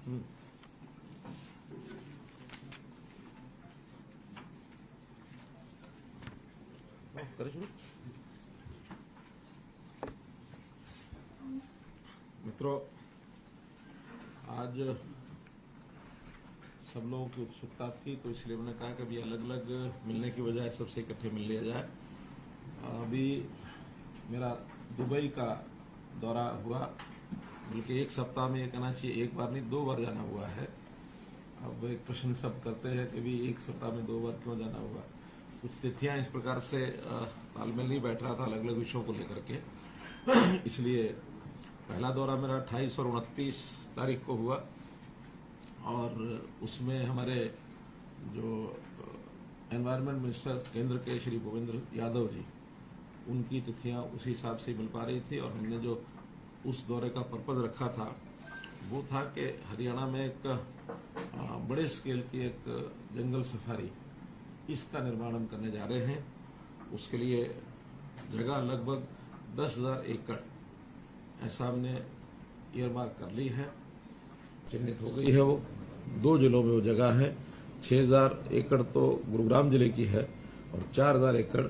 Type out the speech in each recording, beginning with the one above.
मित्रों, आज सब लोगों की उत्सुकता थी, तो इसलिए मैंने कहा कि अभी अलग अलग मिलने की बजाय सबसे इकट्ठे मिल लिया जाए। अभी मेरा दुबई का दौरा हुआ, बल्कि एक सप्ताह में ये कहना चाहिए एक बार नहीं 2 बार जाना हुआ है। अब एक प्रश्न सब करते हैं कि भी एक सप्ताह में 2 बार क्यों जाना हुआ। कुछ तिथियां इस प्रकार से तालमेल नहीं बैठ रहा था अलग अलग विषयों को लेकर के, इसलिए पहला दौरा मेरा 28 और 29 तारीख को हुआ, और उसमें हमारे जो एनवायरनमेंट मिनिस्टर केंद्र के श्री भूपेंद्र यादव जी, उनकी तिथियां उसी हिसाब से मिल पा रही थी। और हमने जो उस दौरे का पर्पज रखा था वो था कि हरियाणा में एक बड़े स्केल की एक जंगल सफारी, इसका निर्माण हम करने जा रहे हैं। उसके लिए जगह लगभग 10,000 एकड़ ऐसा हमने ईयरमार्क कर ली है, चिन्हित हो गई है। वो 2 जिलों में वो जगह है। 6,000 एकड़ तो गुरुग्राम जिले की है और 4,000 एकड़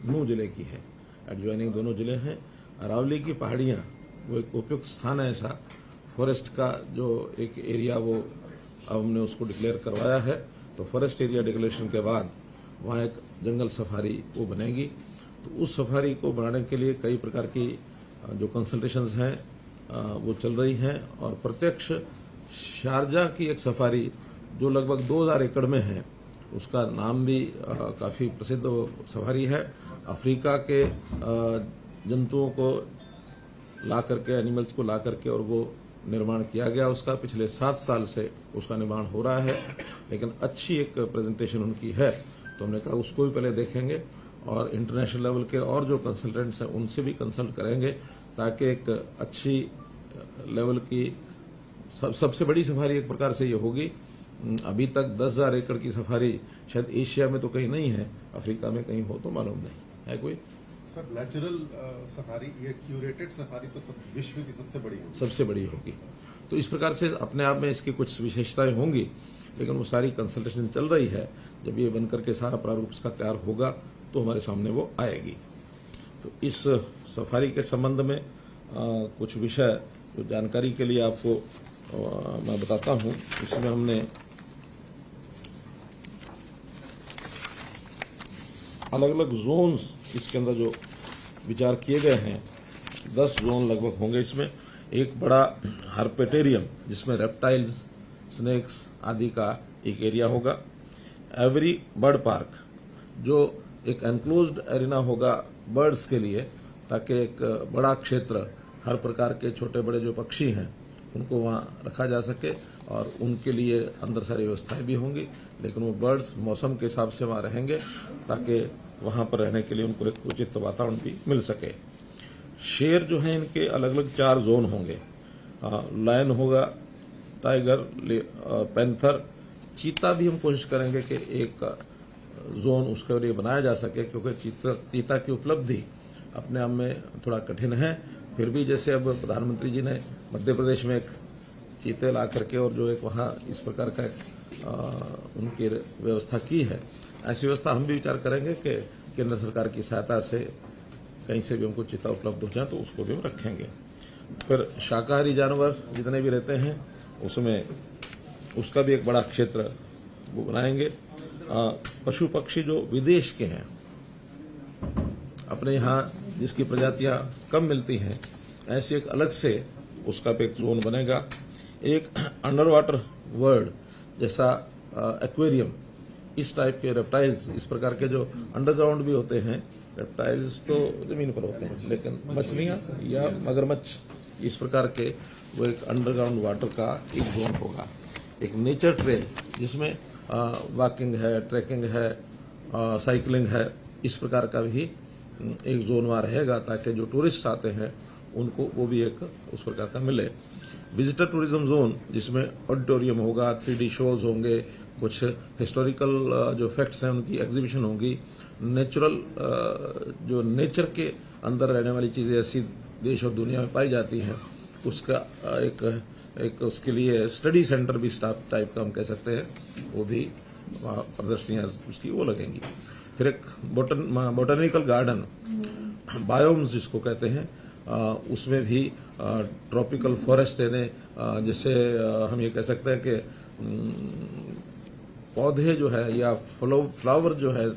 नूंह जिले की है। एडजॉइनिंग दोनों जिले हैं। अरावली की पहाड़ियां वो एक उपयुक्त स्थान है ऐसा फॉरेस्ट का, जो एक एरिया वो अब हमने उसको डिक्लेयर करवाया है। तो फॉरेस्ट एरिया डिक्लेरेशन के बाद वहाँ एक जंगल सफारी वो बनेगी। तो उस सफारी को बनाने के लिए कई प्रकार की जो कंसल्टेशंस हैं वो चल रही हैं, और प्रत्यक्ष शारजाह की एक सफारी जो लगभग 2,000 एकड़ में है, उसका नाम भी काफी प्रसिद्ध सफारी है। अफ्रीका के जंतुओं को ला करके, एनिमल्स को ला करके, और वो निर्माण किया गया उसका। पिछले 7 साल से उसका निर्माण हो रहा है, लेकिन अच्छी एक प्रेजेंटेशन उनकी है, तो हमने कहा उसको भी पहले देखेंगे, और इंटरनेशनल लेवल के और जो कंसल्टेंट्स हैं उनसे भी कंसल्ट करेंगे, ताकि एक अच्छी लेवल की सबसे बड़ी सफारी एक प्रकार से ये होगी। अभी तक 10,000 एकड़ की सफारी शायद एशिया में तो कहीं नहीं है, अफ्रीका में कहीं हो तो मालूम नहीं है कोई। सर, नेचुरल सफारी, ये क्यूरेटेड सफारी तो विश्व की सबसे बड़ी होगी। तो इस प्रकार से अपने आप में इसकी कुछ विशेषताएं होंगी, लेकिन वो सारी कंसल्टेशन चल रही है। जब ये बनकर के सारा प्रारूप इसका तैयार होगा तो हमारे सामने वो आएगी। तो इस सफारी के संबंध में कुछ विषय जो जानकारी के लिए आपको मैं बताता हूं। इसमें हमने अलग अलग जोन्स इसके अंदर जो विचार किए गए हैं, 10 जोन लगभग होंगे इसमें। एक बड़ा हर्पेटेरियम जिसमें रेप्टाइल्स, स्नेक्स आदि का एक एरिया होगा। एवरी बर्ड पार्क जो एक एनक्लोज्ड एरिना होगा बर्ड्स के लिए, ताकि एक बड़ा क्षेत्र हर प्रकार के छोटे बड़े जो पक्षी हैं उनको वहां रखा जा सके, और उनके लिए अंदर सारी व्यवस्थाएं भी होंगी। लेकिन वो बर्ड्स मौसम के हिसाब से वहां रहेंगे, ताकि वहां पर रहने के लिए उनको एक उचित वातावरण भी मिल सके। शेर जो है इनके अलग अलग 4 जोन होंगे। लायन होगा, टाइगर, पैंथर, चीता भी हम कोशिश करेंगे कि एक जोन उसके लिए बनाया जा सके, क्योंकि चीता की उपलब्धि अपने आप में थोड़ा कठिन है। फिर भी जैसे अब प्रधानमंत्री जी ने मध्य प्रदेश में एक चीते ला करके और जो एक वहां इस प्रकार का उनकी व्यवस्था की है, ऐसी व्यवस्था हम भी विचार करेंगे कि केंद्र सरकार की सहायता से कहीं से भी हमको चीता उपलब्ध हो जाए तो उसको भी हम रखेंगे। फिर शाकाहारी जानवर जितने भी रहते हैं उसमें उसका भी एक बड़ा क्षेत्र वो बनाएंगे। पशु पक्षी जो विदेश के हैं, अपने यहाँ जिसकी प्रजातियां कम मिलती हैं, ऐसे एक अलग से उसका भी एक जोन बनेगा। एक अंडर वाटर वर्ल्ड जैसा एक्वेरियम, इस टाइप के रेप्टाइल्स, इस प्रकार के जो अंडरग्राउंड भी होते हैं, रेप्टाइल्स तो जमीन पर होते हैं, लेकिन मछलियां या मगरमच्छ, इस प्रकार के वो एक अंडरग्राउंड वाटर का एक जोन होगा। एक नेचर ट्रेल जिसमें वॉकिंग है, ट्रैकिंग है, साइकिलिंग है, इस प्रकार का भी एक जोन वहां रहेगा, ताकि जो टूरिस्ट आते हैं उनको वो भी एक उस प्रकार का मिले। विजिटर टूरिज्म जोन जिसमें ऑडिटोरियम होगा, 3D शोज होंगे, कुछ हिस्टोरिकल जो फैक्ट्स हैं उनकी एग्जीबिशन होगी, नेचुरल जो नेचर के अंदर रहने वाली चीजें ऐसी देश और दुनिया में पाई जाती हैं उसका एक एक उसके लिए स्टडी सेंटर भी स्टाफ टाइप का हम कह सकते हैं, वो भी प्रदर्शनियां उसकी वो लगेंगी। फिर एक बोटैनिकल गार्डन, बायोम्स जिसको कहते हैं, उसमें भी ट्रॉपिकल फॉरेस्ट यानी जैसे हम ये कह सकते हैं कि पौधे जो है या फ्लावर जो है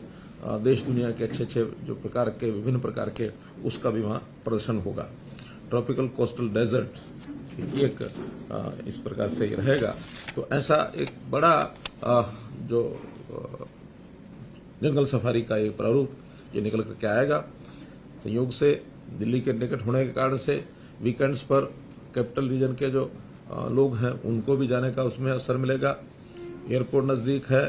देश दुनिया के अच्छे अच्छे जो प्रकार के विभिन्न प्रकार के, उसका भी वहाँ प्रदर्शन होगा। ट्रॉपिकल कोस्टल डेजर्ट ये एक इस प्रकार से ही रहेगा। तो ऐसा एक बड़ा जो जंगल सफारी का ये प्रारूप ये निकल करके आएगा। संयोग से दिल्ली के निकट होने के कारण से वीकेंड्स पर कैपिटल रीजन के जो लोग हैं उनको भी जाने का उसमें अवसर मिलेगा। एयरपोर्ट नज़दीक है,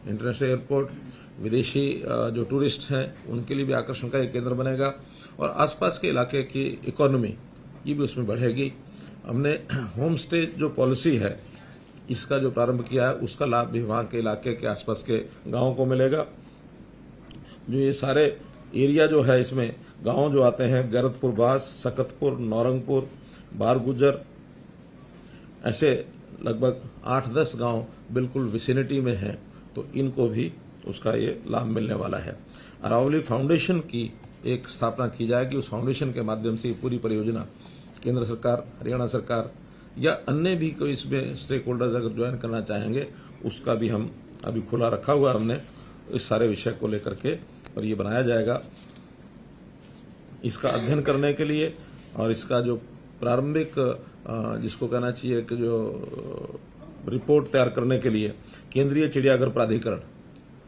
इंटरनेशनल एयरपोर्ट, विदेशी जो टूरिस्ट हैं उनके लिए भी आकर्षण का एक केंद्र बनेगा और आसपास के इलाके की इकोनॉमी ये भी उसमें बढ़ेगी। हमने होम स्टे जो पॉलिसी है इसका जो प्रारंभ किया है उसका लाभ भी वहाँ के इलाके के आसपास के गाँवों को मिलेगा। जो ये सारे एरिया जो है इसमें गांव जो आते हैं, गैरतपुर बास, सकतपुर, नौरंगपुर, बारगुजर, ऐसे लगभग 8-10 गांव बिल्कुल विसिनिटी में हैं, तो इनको भी उसका ये लाभ मिलने वाला है। अरावली फाउंडेशन की एक स्थापना की जाएगी। उस फाउंडेशन के माध्यम से पूरी परियोजना केंद्र सरकार, हरियाणा सरकार या अन्य भी कोई इसमें स्टेक होल्डर्स अगर ज्वाइन करना चाहेंगे उसका भी हम अभी खुला रखा हुआ है हमने इस सारे विषय को लेकर के, और ये बनाया जाएगा इसका अध्ययन करने के लिए। और इसका जो प्रारंभिक जिसको कहना चाहिए कि जो रिपोर्ट तैयार करने के लिए केंद्रीय चिड़ियाघर प्राधिकरण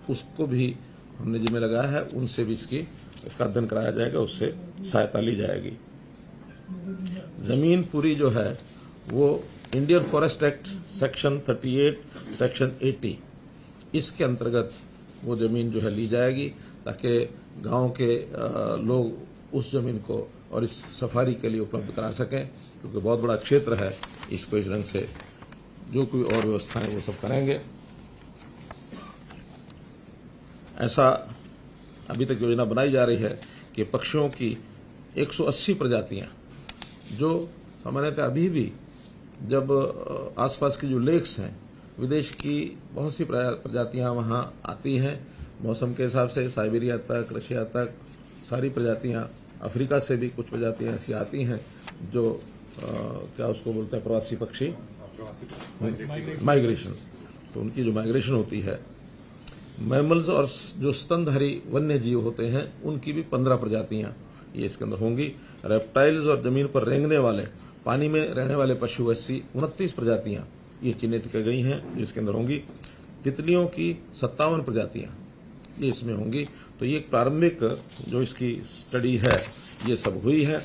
उसको भी हमने जिम्मे लगाया है, उनसे भी इसका अध्ययन कराया जाएगा, उससे सहायता ली जाएगी। जमीन पूरी जो है वो Indian forest act section 38 section 80 इसके अंतर्गत वो जमीन जो है ली जाएगी ताकि गांव के लोग उस जमीन को और इस सफारी के लिए उपलब्ध करा सकें, क्योंकि बहुत बड़ा क्षेत्र है। इसको इस ढंग से जो कोई और व्यवस्थाएं वो सब करेंगे। ऐसा अभी तक योजना बनाई जा रही है कि पक्षियों की 180 प्रजातियां जो सामान्यतः अभी भी जब आसपास की जो लेक्स हैं विदेश की बहुत सी प्रजातियां वहां आती हैं मौसम के हिसाब से, साइबेरिया तक, रशिया तक सारी प्रजातियां, अफ्रीका से भी कुछ प्रजातियां ऐसी आती हैं जो क्या उसको बोलते हैं प्रवासी पक्षी, माइग्रेशन। तो उनकी जो माइग्रेशन होती है, मैमल्स और जो स्तनधारी वन्य जीव होते हैं उनकी भी 15 प्रजातियां ये इसके अंदर होंगी। रेप्टाइल्स और जमीन पर रेंगने वाले पानी में रहने वाले पशु ऐसी 29 प्रजातियां ये चिन्हित की गई हैं जिसके अंदर होंगी। तितलियों की 57 प्रजातियां ये इसमें होंगी। तो ये एक प्रारंभिक जो इसकी स्टडी है ये सब हुई है।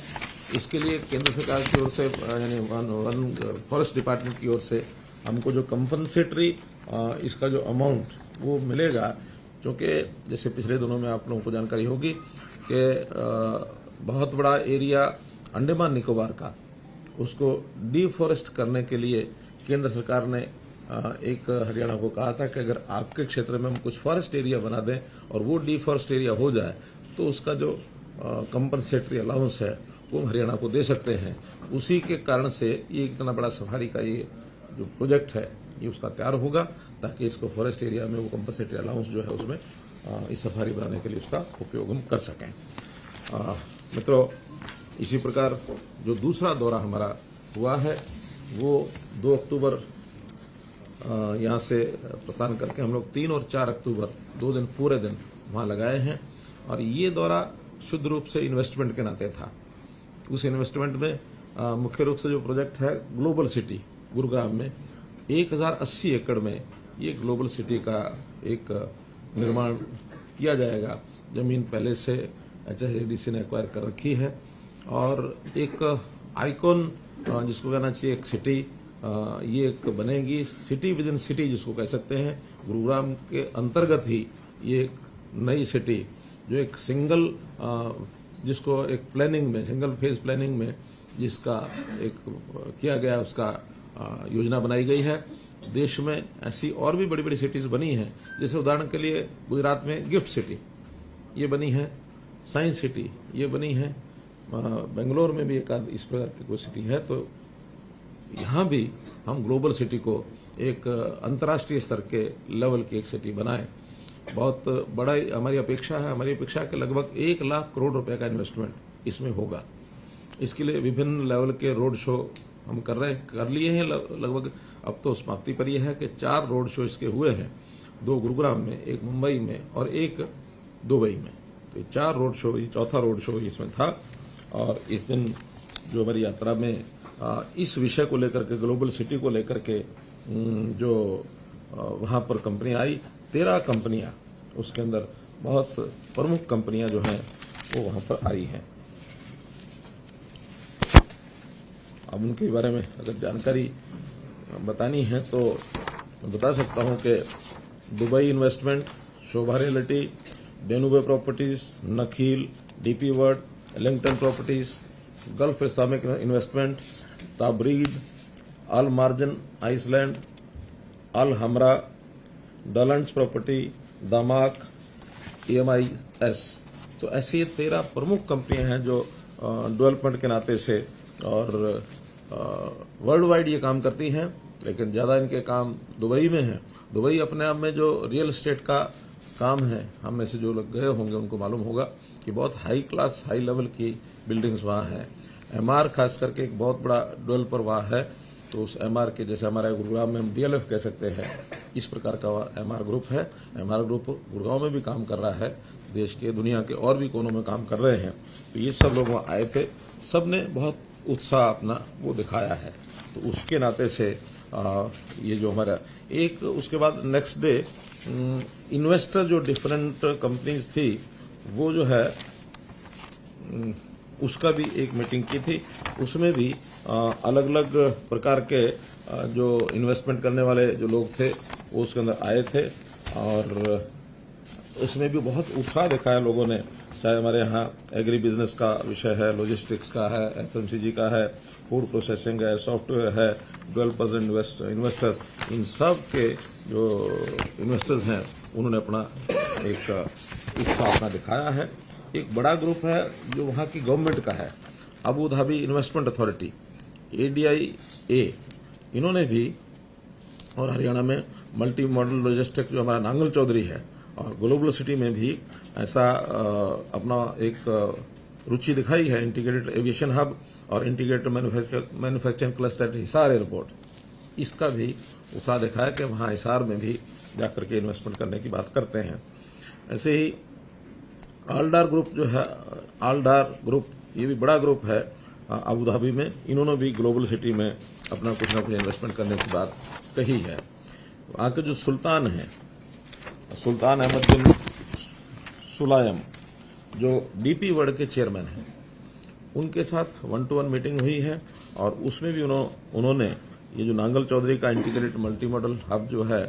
इसके लिए केंद्र सरकार की ओर से यानी वन फॉरेस्ट डिपार्टमेंट की ओर से हमको जो कंपनसेटरी इसका जो अमाउंट वो मिलेगा, क्योंकि जैसे पिछले दिनों में आप लोगों को जानकारी होगी कि बहुत बड़ा एरिया अंडमान निकोबार का उसको डिफॉरेस्ट करने के लिए केंद्र सरकार ने एक हरियाणा को कहा था कि अगर आपके क्षेत्र में हम कुछ फॉरेस्ट एरिया बना दें और वो डिफॉरेस्ट एरिया हो जाए तो उसका जो कंपनसेटरी अलाउंस है वो हरियाणा को दे सकते हैं। उसी के कारण से ये इतना बड़ा सफारी का ये जो प्रोजेक्ट है ये उसका तैयार होगा ताकि इसको फॉरेस्ट एरिया में वो कंपनसेटरी अलाउंस जो है उसमें इस सफारी बनाने के लिए उसका उपयोग हम कर सकें। मित्रों, इसी प्रकार जो दूसरा दौरा हमारा हुआ है वो 2 अक्टूबर यहाँ से प्रस्थान करके हम लोग 3 और 4 अक्टूबर 2 दिन पूरे दिन वहाँ लगाए हैं। और ये दौरा शुद्ध रूप से इन्वेस्टमेंट के नाते था। उस इन्वेस्टमेंट में मुख्य रूप से जो प्रोजेक्ट है ग्लोबल सिटी गुरुग्राम में 1080 एकड़ में ये ग्लोबल सिटी का एक निर्माण किया जाएगा। जमीन पहले से HSADC ने एक्वायर कर रखी है और एक आइकॉन जिसको कहना चाहिए एक सिटी ये एक बनेगी, सिटी विद इन सिटी जिसको कह सकते हैं। गुरुग्राम के अंतर्गत ही ये एक नई सिटी जो एक सिंगल जिसको एक प्लानिंग में, सिंगल फेज प्लानिंग में जिसका एक किया गया उसका योजना बनाई गई है। देश में ऐसी और भी बड़ी बड़ी सिटीज बनी हैं, जैसे उदाहरण के लिए गुजरात में गिफ्ट सिटी ये बनी है, साइंस सिटी ये बनी है, बेंगलोर में भी एक इस प्रकार की कोई सिटी है। तो यहाँ भी हम ग्लोबल सिटी को एक अंतर्राष्ट्रीय स्तर के लेवल की एक सिटी बनाएं। बहुत बड़ा हमारी अपेक्षा है। हमारी अपेक्षा है कि लगभग 1 लाख करोड़ रुपए का इन्वेस्टमेंट इसमें होगा। इसके लिए विभिन्न लेवल के रोड शो हम कर लिए हैं लगभग। अब तो समाप्ति पर यह है कि 4 रोड शो इसके हुए हैं, 2 गुरुग्राम में, 1 मुंबई में और 1 दुबई में। तो 4 रोड शो, ये चौथा रोड शो इसमें था। और इस दिन जो हमारी यात्रा में इस विषय को लेकर के, ग्लोबल सिटी को लेकर के जो वहां पर कंपनियां आई, 13 कंपनियां, उसके अंदर बहुत प्रमुख कंपनियां जो हैं वो वहां पर आई हैं। अब उनके बारे में अगर जानकारी बतानी है तो मैं बता सकता हूं कि Dubai investment, Sobha realty, Danube properties, Nakheel, DP world, Ellington properties, Gulf Islamic investment, Tabreed, Al Marjan island, Al Hamra, डलंड्स प्रॉपर्टी, दामाक, EMIS। तो ऐसी ये 13 प्रमुख कंपनियां हैं जो डेवलपमेंट के नाते से और वर्ल्ड वाइड ये काम करती हैं, लेकिन ज्यादा इनके काम दुबई में है। दुबई अपने आप में जो रियल एस्टेट का काम है, हम में से जो लोग गए होंगे उनको मालूम होगा कि बहुत हाई क्लास, हाई लेवल की बिल्डिंग्स वहां हैं। MR खास करके एक बहुत बड़ा डेवलपर वहां है। तो उस MR के, जैसे हमारे गुरुग्राम में हम DLF कह सकते हैं, इस प्रकार का MR ग्रुप है। MR ग्रुप गुरुग्राम में भी काम कर रहा है, देश के, दुनिया के और भी कोनों में काम कर रहे हैं। तो ये सब लोग वहां आए थे, सब ने बहुत उत्साह अपना वो दिखाया है। तो उसके नाते से ये जो हमारा एक, उसके बाद नेक्स्ट डे इन्वेस्टर जो डिफरेंट कंपनीज थी वो जो है उसका भी एक मीटिंग की थी। उसमें भी अलग अलग प्रकार के जो इन्वेस्टमेंट करने वाले जो लोग थे वो उसके अंदर आए थे और उसमें भी बहुत उत्साह दिखाया लोगों ने। चाहे हमारे यहाँ एग्री बिजनेस का विषय है, लॉजिस्टिक्स का है, FMCG का है, फूड प्रोसेसिंग है, सॉफ्टवेयर है, डेवलपर्स, इन्वेस्टर्स, इन सब के जो इन्वेस्टर्स हैं उन्होंने अपना एक उत्साह अपना दिखाया है। एक बड़ा ग्रुप है जो वहाँ की गवर्नमेंट का है, Abu Dhabi investment authority, ADIA, इन्होंने भी, और हरियाणा में मल्टी मॉडल लॉजिस्टिक जो हमारा नांगल चौधरी है, और ग्लोबल सिटी में भी ऐसा अपना एक रुचि दिखाई है। इंटीग्रेटेड एविएशन हब और integrated manufacturing cluster eight Hisar airport, इसका भी उत्साह दिखाया कि वहाँ हिसार में भी जाकर के इन्वेस्टमेंट करने की बात करते हैं। ऐसे ही आलडार ग्रुप जो है, आलडार ग्रुप, ये भी बड़ा ग्रुप है अबू धाबी में, इन्होंने भी ग्लोबल सिटी में अपना कुछ ना कुछ इन्वेस्टमेंट करने की बात कही है। वहाँ के जो सुल्तान हैं, सुल्तान अहमद बिन सुलायम, जो DP वर्ल्ड के चेयरमैन हैं, उनके साथ 1-to-1 मीटिंग हुई है और उसमें भी उन्होंने ये जो नांगल चौधरी का इंटीग्रेटेड मल्टी मॉडल हब जो है,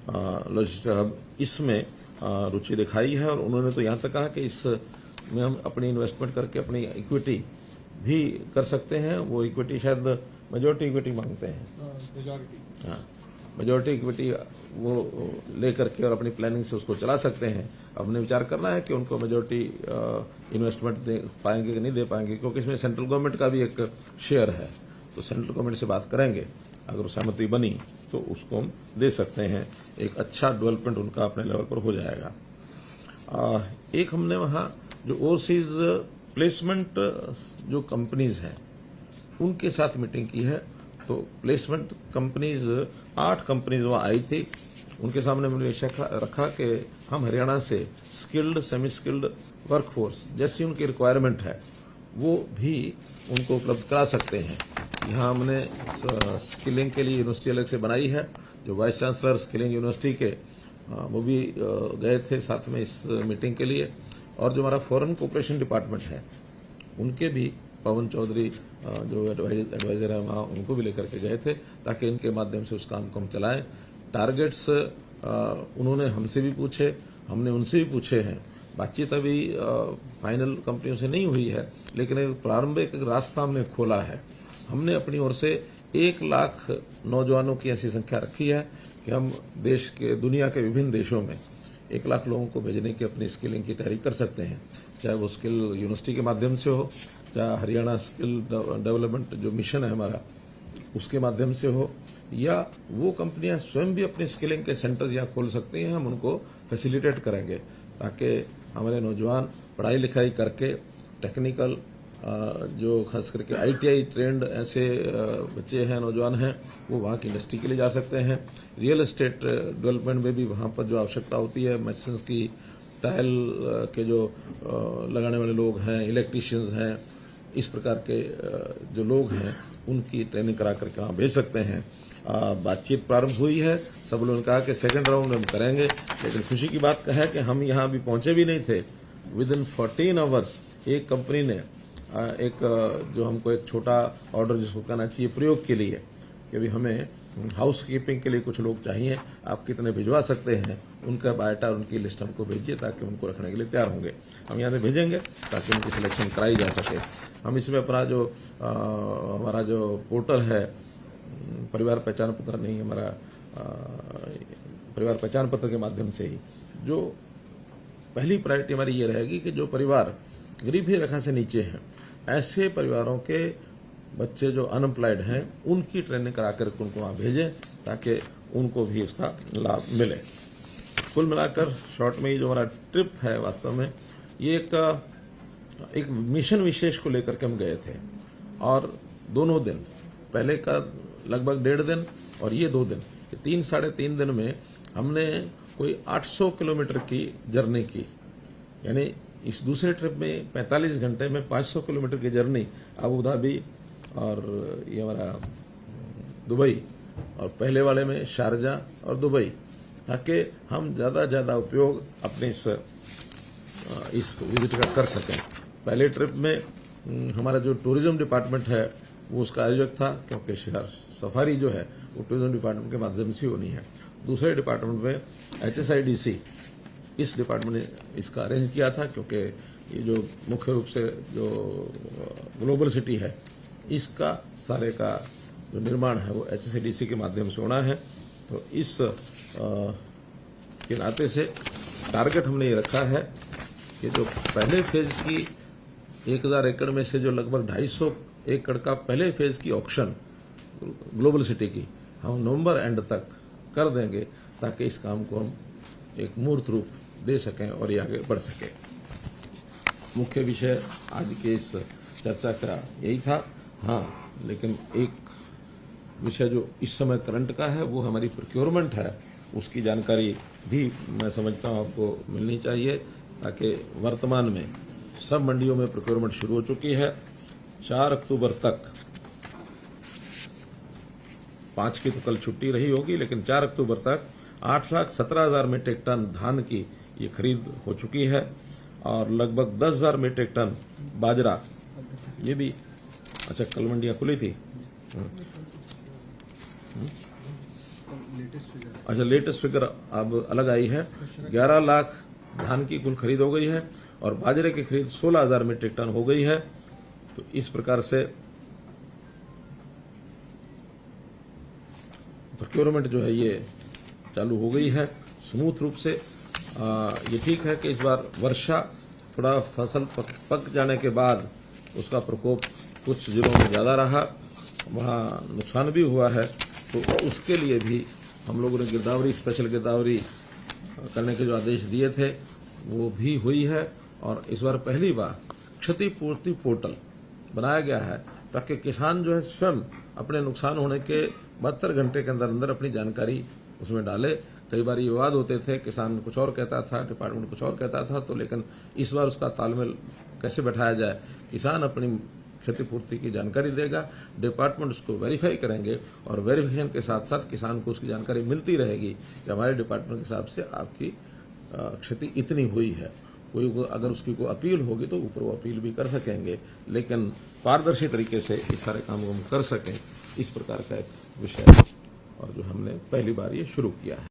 लॉजिस्टिक हब, इसमें रुचि दिखाई है। और उन्होंने तो यहाँ तक कहा कि इसमें हम अपनी इन्वेस्टमेंट करके अपनी इक्विटी भी कर सकते हैं। वो इक्विटी शायद मेजोरिटी इक्विटी मांगते हैं, हाँ, मेजोरिटी इक्विटी वो लेकर के और अपनी प्लानिंग से उसको चला सकते हैं। हमने विचार करना है कि उनको मेजोरिटी इन्वेस्टमेंट दे पाएंगे कि नहीं दे पाएंगे, क्योंकि इसमें सेंट्रल गवर्नमेंट का भी एक शेयर है। तो सेंट्रल गवर्नमेंट से बात करेंगे, अगर सहमति बनी तो उसको हम दे सकते हैं। एक अच्छा डेवलपमेंट उनका अपने लेवल पर हो जाएगा। एक हमने वहाँ जो ओवरसीज प्लेसमेंट जो कंपनीज हैं उनके साथ मीटिंग की है। तो प्लेसमेंट कंपनीज 8 कंपनीज वहाँ आई थी। उनके सामने मैंने रखा कि हम हरियाणा से स्किल्ड, सेमी स्किल्ड वर्कफोर्स जैसी उनकी रिक्वायरमेंट है वो भी उनको उपलब्ध करा सकते हैं। यहाँ हमने स्किलिंग के लिए यूनिवर्सिटी अलग से बनाई है। जो वाइस चांसलर स्किलिंग यूनिवर्सिटी के वो भी गए थे साथ में इस मीटिंग के लिए। और जो हमारा फॉरेन कोऑपरेशन डिपार्टमेंट है उनके भी पवन चौधरी जो एडवाइजर है वहाँ, उनको भी लेकर के गए थे ताकि इनके माध्यम से उस काम को हम चलाएं। टारगेट्स उन्होंने हमसे भी पूछे, हमने उनसे भी पूछे हैं। बातचीत अभी फाइनल कंपनियों से नहीं हुई है, लेकिन एक प्रारंभिक रास्ता हमने खोला है। हमने अपनी ओर से 1 लाख नौजवानों की ऐसी संख्या रखी है कि हम देश के, दुनिया के विभिन्न देशों में 1 लाख लोगों को भेजने की अपनी स्किलिंग की तैयारी कर सकते हैं। चाहे वो स्किल यूनिवर्सिटी के माध्यम से हो, चाहे हरियाणा स्किल डेवलपमेंट जो मिशन है हमारा उसके माध्यम से हो, या वो कंपनियां स्वयं भी अपने स्किलिंग के सेंटर्स यहाँ खोल सकती हैं। हम उनको फैसिलिटेट करेंगे ताकि हमारे नौजवान पढ़ाई लिखाई करके टेक्निकल जो खास करके ITI ट्रेंड ऐसे बच्चे हैं, नौजवान हैं, वो वहाँ की इंडस्ट्री के लिए जा सकते हैं। रियल एस्टेट डेवलपमेंट में भी वहाँ पर जो आवश्यकता होती है, मेसन्स की, टाइल के जो लगाने वाले लोग हैं, इलेक्ट्रीशियंस हैं, इस प्रकार के जो लोग हैं उनकी ट्रेनिंग करा करके वहाँ भेज सकते हैं। बातचीत प्रारंभ हुई है, सब लोगों ने कहा कि सेकंड राउंड हम करेंगे, लेकिन खुशी की बात है कि हम यहाँ अभी पहुंचे भी नहीं थे। विद इन 14 आवर्स एक कंपनी ने एक जो हमको एक छोटा ऑर्डर जिसको कहना चाहिए प्रयोग के लिए, कि अभी हमें हाउस कीपिंग के लिए कुछ लोग चाहिए, आप कितने भिजवा सकते हैं, उनका बायोटा, उनकी लिस्ट हमको भेजिए ताकि उनको रखने के लिए तैयार होंगे। हम यहाँ से भेजेंगे ताकि उनकी सिलेक्शन कराई जा सके। हम इसमें अपना जो हमारा जो पोर्टल है, परिवार पहचान पत्र नहीं, हमारा परिवार पहचान पत्र के माध्यम से ही जो पहली प्रायोरिटी हमारी ये रहेगी कि जो परिवार गरीबी रेखा से नीचे हैं, ऐसे परिवारों के बच्चे जो अनएम्प्लॉयड हैं, उनकी ट्रेनिंग करा कर उनको वहाँ भेजें ताकि उनको भी उसका लाभ मिले। कुल मिलाकर शॉर्ट में ये जो हमारा ट्रिप है, वास्तव में ये एक मिशन विशेष को लेकर के हम गए थे, और दोनों दिन, पहले का लगभग 1.5 दिन और ये 2 दिन, 3 साढ़े 3 दिन में हमने कोई 800 किलोमीटर की जर्नी की। यानी इस दूसरे ट्रिप में 45 घंटे में 500 किलोमीटर की जर्नी अबू धाबी और ये हमारा दुबई, और पहले वाले में शारजाह और दुबई, ताकि हम ज्यादा उपयोग अपने इस विजिट का कर सकें। पहले ट्रिप में हमारा जो टूरिज्म डिपार्टमेंट है वो उसका आयोजक था, क्योंकि शहर सफारी जो है वो टूरिज्म डिपार्टमेंट के माध्यम से होनी है। दूसरे डिपार्टमेंट में HSIDC, इस डिपार्टमेंट ने इसका अरेंज किया था, क्योंकि ये जो मुख्य रूप से जो ग्लोबल सिटी है, इसका सारे का जो निर्माण है वो HSIDC के माध्यम से होना है। तो इस के नाते से टारगेट हमने ये रखा है कि जो पहले फेज की 1000 एकड़ में से जो लगभग 250 एकड़ का पहले फेज की ऑक्शन ग्लोबल सिटी की हम नवंबर एंड तक कर देंगे, ताकि इस काम को हम एक मूर्त रूप दे सकें और ये आगे बढ़ सके। मुख्य विषय आज के इस चर्चा का यही था। हाँ, लेकिन एक विषय जो इस समय करंट का है वो हमारी प्रोक्योरमेंट है, उसकी जानकारी भी मैं समझता हूँ आपको मिलनी चाहिए, ताकि वर्तमान में सब मंडियों में प्रोक्योरमेंट शुरू हो चुकी है। 4 अक्टूबर तक, 5 की तो कल छुट्टी रही होगी, लेकिन 4 अक्टूबर तक 8,17,000 मीट्रिक टन धान की ये खरीद हो चुकी है, और लगभग 10,000 मीट्रिक टन बाजरा, ये भी, अच्छा कल मंडियां खुली थी, अच्छा लेटेस्ट फिगर अब अलग आई है, 11 लाख धान की कुल खरीद हो गई है, और बाजरे की खरीद 16,000 मीट्रिक टन हो गई है। तो इस प्रकार से प्रोक्योरमेंट जो है ये चालू हो गई है स्मूथ रूप से। ये ठीक है कि इस बार वर्षा, थोड़ा फसल पक जाने के बाद उसका प्रकोप कुछ जिलों में ज्यादा रहा, वहाँ नुकसान भी हुआ है, तो उसके लिए भी हम लोगों ने गिरदावरी, स्पेशल गिरदावरी करने के जो आदेश दिए थे वो भी हुई है। और इस बार पहली बार क्षतिपूर्ति पोर्टल बनाया गया है, ताकि किसान जो है स्वयं अपने नुकसान होने के 72 घंटे के अंदर अंदर अपनी जानकारी उसमें डाले। कई बार ये विवाद होते थे, किसान कुछ और कहता था, डिपार्टमेंट कुछ और कहता था, तो लेकिन इस बार उसका तालमेल कैसे बैठाया जाए, किसान अपनी क्षतिपूर्ति की जानकारी देगा, डिपार्टमेंट उसको वेरीफाई करेंगे, और वेरिफिकेशन के साथ साथ किसान को उसकी जानकारी मिलती रहेगी कि हमारे डिपार्टमेंट के हिसाब से आपकी क्षति इतनी हुई है। कोई अगर उसकी कोई अपील होगी तो ऊपर वो अपील भी कर सकेंगे, लेकिन पारदर्शी तरीके से इस सारे काम को हम कर सकें, इस प्रकार का एक विषय और जो हमने पहली बार ये शुरू किया है।